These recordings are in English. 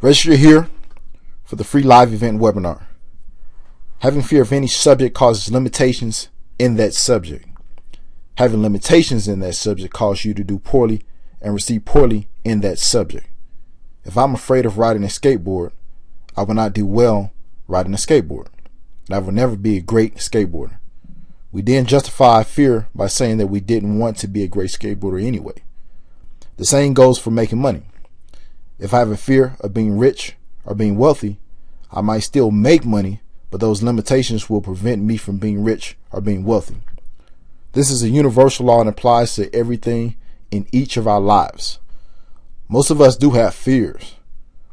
Register here for the free live event webinar. Having fear of any subject causes limitations in that subject. Having limitations in that subject causes you to do poorly and receive poorly in that subject. If I'm afraid of riding a skateboard, I will not do well riding a skateboard, and I will never be a great skateboarder. We then justify fear by saying that we didn't want to be a great skateboarder anyway. The same goes for making money. If I have a fear of being rich or being wealthy, I might still make money, but those limitations will prevent me from being rich or being wealthy. This is a universal law and applies to everything in each of our lives. Most of us do have fears,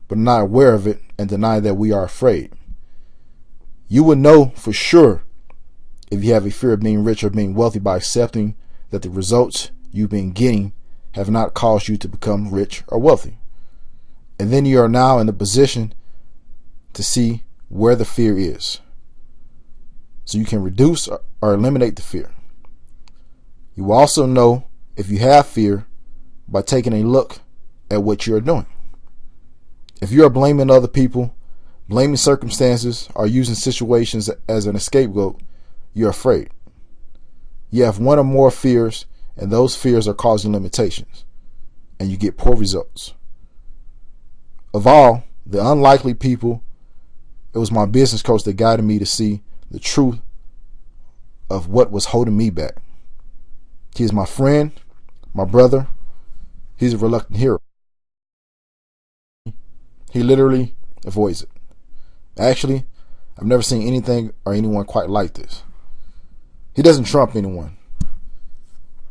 but are not aware of it and deny that we are afraid. You will know for sure if you have a fear of being rich or being wealthy by accepting that the results you've been getting have not caused you to become rich or wealthy. And then you are now in the position to see where the fear is, so you can reduce or eliminate the fear. You will also know if you have fear by taking a look at what you are doing. If you are blaming other people, blaming circumstances, or using situations as an scapegoat, you're afraid. You have one or more fears, and those fears are causing limitations, and you get poor results. Of all the unlikely people, it was my business coach that guided me to see the truth of what was holding me back. He is my friend, my brother. He's a reluctant hero. He literally avoids it. Actually, I've never seen anything or anyone quite like this. He doesn't trump anyone,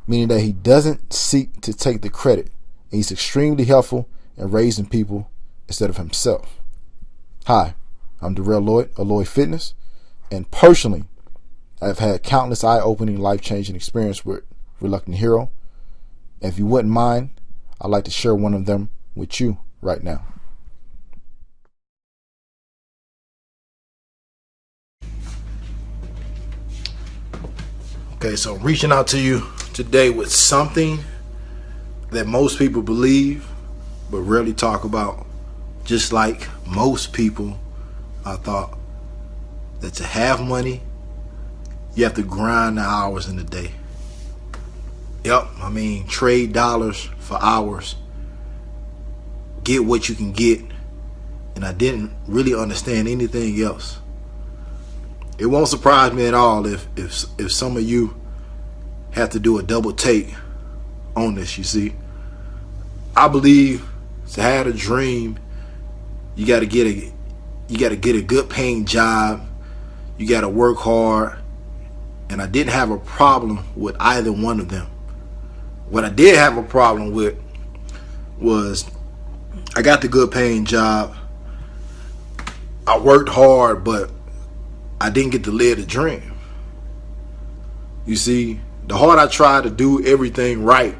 meaning that he doesn't seek to take the credit. He's extremely helpful in raising people instead of himself. Hi, I'm Darrell Lloyd of Lloyd Fitness, and personally, I've had countless eye-opening, life-changing experience with Reluctant Hero. And if you wouldn't mind, I'd like to share one of them with you right now. Okay, so I'm reaching out to you today with something that most people believe but rarely talk about. Just like most people, I thought that to have money, you have to grind the hours in the day. Yep, I mean, trade dollars for hours, get what you can get, and I didn't really understand anything else. It won't surprise me at all if some of you have to do a double take on this. You see, I believe to have a dream, you got to get a good paying job. You got to work hard, and I didn't have a problem with either one of them. What I did have a problem with was I got the good paying job. I worked hard, but I didn't get to live the dream. You see, the harder I tried to do everything right,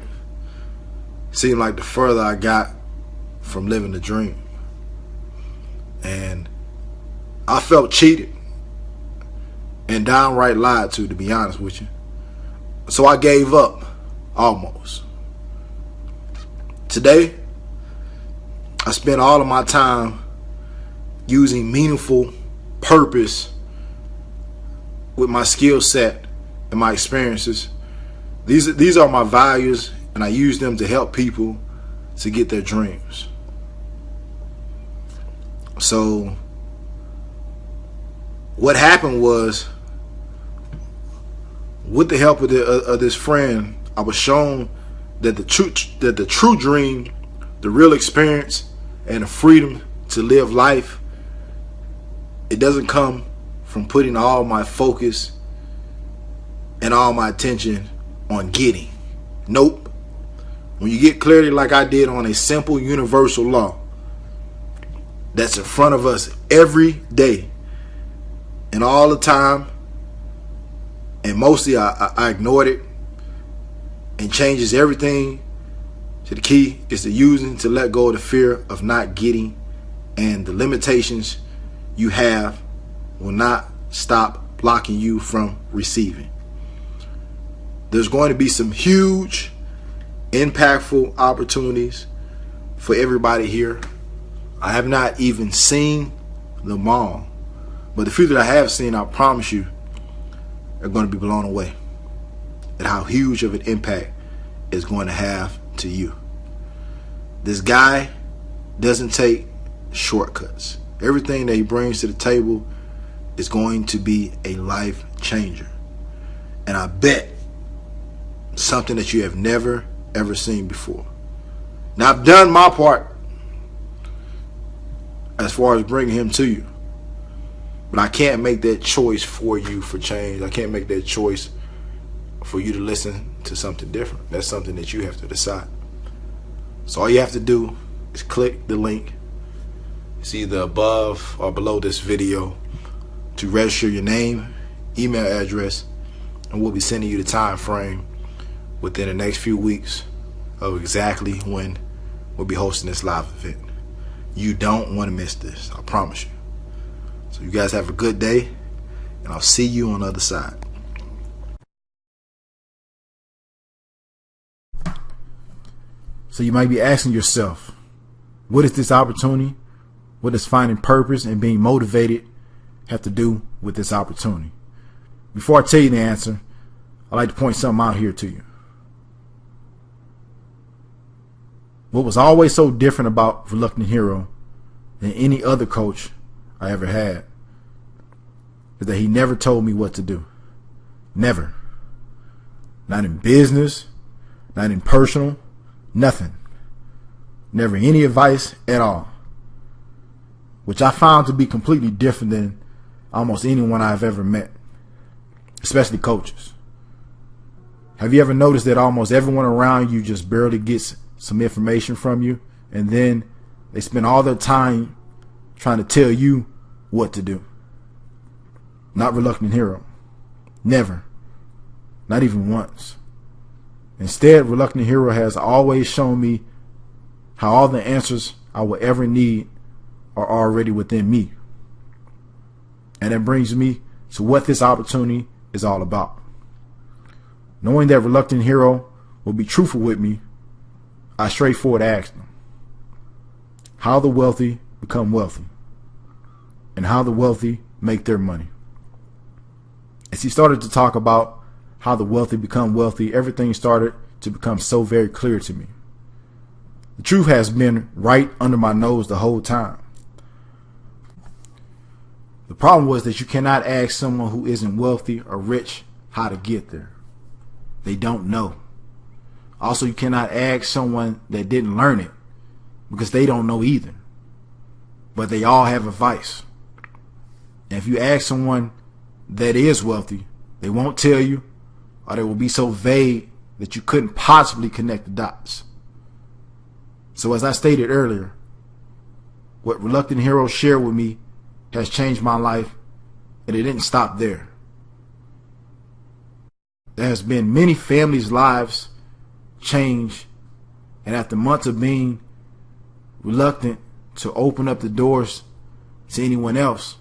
seemed like the further I got from living the dream. And I felt cheated and downright lied to be honest with you. So I gave up, almost. Today, I spend all of my time using meaningful purpose with my skill set and my experiences. These are my values, and I use them to help people to get their dreams. So what happened was, with the help of this friend, I was shown that the true dream, the real experience, and the freedom to live life, it doesn't come from putting all my focus and all my attention on getting. Nope. When you get clarity like I did on a simple universal law that's in front of us every day and all the time, and mostly I ignored it, and changes everything. So the key is to let go of the fear of not getting, and the limitations you have will not stop blocking you from receiving. There's going to be some huge, impactful opportunities for everybody here. I have not even seen them all, but the few that I have seen, I promise you, are going to be blown away at how huge of an impact it's going to have to you. This guy doesn't take shortcuts. Everything that he brings to the table is going to be a life changer. And I bet something that you have never ever seen before. Now, I've done my part as far as bringing him to you, but I can't make that choice for you for change. I can't make that choice for you to listen to something different. That's something that you have to decide. So all you have to do is click the link. It's either above or below this video to register your name, email address, and we'll be sending you the time frame within the next few weeks of exactly when we'll be hosting this live event. You don't want to miss this, I promise you. So you guys have a good day, and I'll see you on the other side. So you might be asking yourself, what is this opportunity? What does finding purpose and being motivated have to do with this opportunity? Before I tell you the answer, I'd like to point something out here to you. What was always so different about Reluctant Hero than any other coach I ever had is that he never told me what to do. Never. Not in business, not in personal, nothing. Never any advice at all. Which I found to be completely different than almost anyone I've ever met, especially coaches. Have you ever noticed that almost everyone around you just barely gets some information from you, and then they spend all their time trying to tell you what to do? Not Reluctant Hero. Never. Not even once. Instead, Reluctant Hero has always shown me how all the answers I will ever need are already within me. And that brings me to what this opportunity is all about. Knowing that Reluctant Hero will be truthful with me, I straightforward asked him how the wealthy become wealthy and how the wealthy make their money. As he started to talk about how the wealthy become wealthy, everything started to become so very clear to me. The truth has been right under my nose the whole time. The problem was that you cannot ask someone who isn't wealthy or rich how to get there. They don't know. Also, you cannot ask someone that didn't learn it because they don't know either. But they all have advice. And if you ask someone that is wealthy, they won't tell you, or they will be so vague that you couldn't possibly connect the dots. So as I stated earlier, what Reluctant Hero shared with me has changed my life, and it didn't stop there. There has been many families' lives change, and after months of being reluctant to open up the doors to anyone else,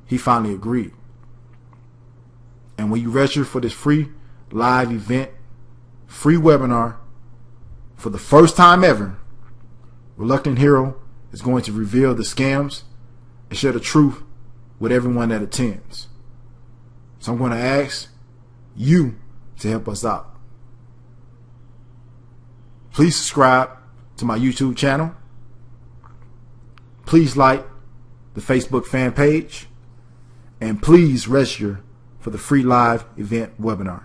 he finally agreed. And when you register for this free live event, free webinar, for the first time ever, Reluctant Hero is going to reveal the scams and share the truth with everyone that attends. So I'm going to ask you to help us out. Please subscribe to my YouTube channel. Please like the Facebook fan page. And please register for the free live event webinar.